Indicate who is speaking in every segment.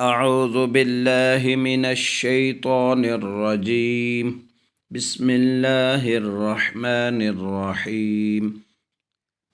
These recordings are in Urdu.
Speaker 1: أعوذ بالله من الشيطان الرجيم بسم الله الرحمن الرحيم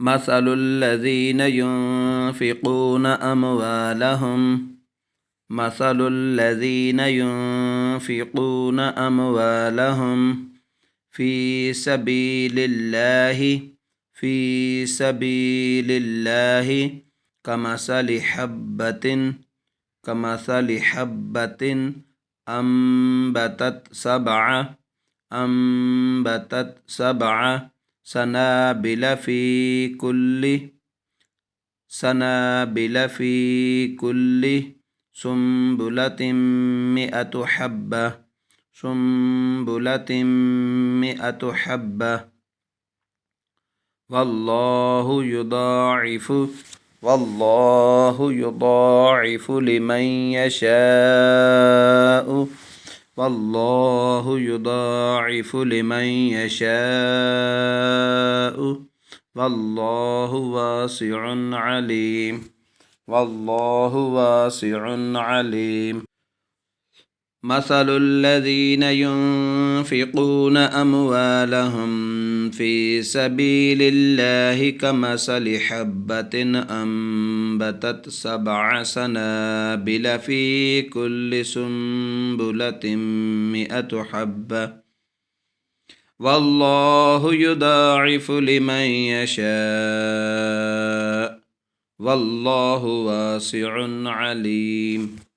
Speaker 1: مثل الذين ينفقون أموالهم مثل الذين ينفقون أموالهم في سبيل الله في سبيل الله كمثل حبة أنبتت سبع سنابل في كل سنبلة مئة حبة والله يضاعف لمن يشاء والله يضاعف لمن يشاء والله واسع عليم مثل الذين ينفقون أموالهم في سبيل الله كمثل حبة أنبتت سبع سنابل في كل سنبلة مئة حبة والله يضاعف لمن يشاء والله واسع عليم